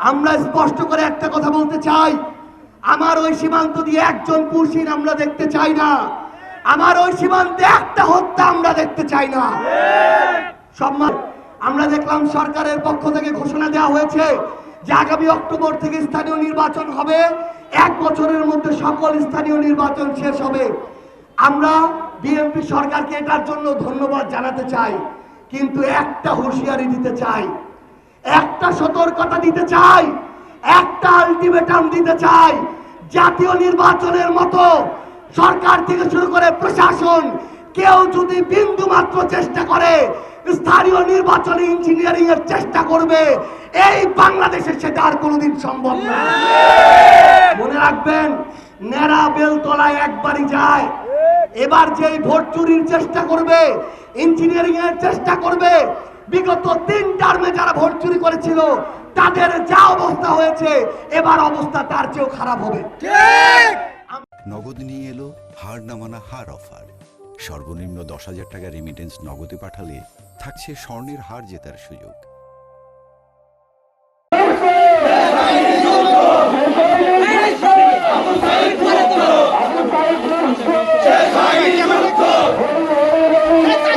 আমরা স্পষ্ট করে একটা কথা বলতে চাই, আমার ওই সীমান্ত দিয়ে একজন পুরুষিন আমরা দেখতে চাই না, আমার ওই সীমান্তে একটা হত্যা আমরা দেখতে চাই না। সম্মান, আমরা দেখলাম সরকারের পক্ষ থেকে ঘোষণা দেওয়া হয়েছে যে আগামী অক্টোবর থেকে স্থানীয় নির্বাচন হবে, 1 বছরের মধ্যে সকল স্থানীয় নির্বাচন শেষ হবে। আমরা বিএনপি সরকারকে এটার জন্য ধন্যবাদ জানাতে চাই, কিন্তু একটা হুঁশিয়ারি দিতে চাই, একটা সতর্কতা দিতে চাই, একটা আলটিমেটাম দিতে চাই। জাতীয় নির্বাচনের মতো সরকার থেকে শুরু করে প্রশাসন কেউ যদি বিন্দু মাত্র চেষ্টা করে স্থানীয় নির্বাচনে ইঞ্জিনিয়ারিং এর চেষ্টা করবে, এই বাংলাদেশে সেটা আর কোনোদিন সম্ভব না। মনে রাখবেন, নেড়া বেলতলায় একবারই যায়। এবার যেই ভোট চুরির চেষ্টা করবে, ইঞ্জিনিয়ারিং এর চেষ্টা করবে, বিগত 3 টার্মে যারা ভোট চুরি করেছিল তাদের যা অবস্থা হয়েছে, এবার অবস্থা তার চেয়েও খারাপ হবে। নগদ নিয়ে এলো হার না মানা হার অফার। সর্বনিম্ন 10,000 টাকা রেমিটেন্স নগদে পাঠালে থাকছে স্বর্ণের হার জেতার সুযোগ।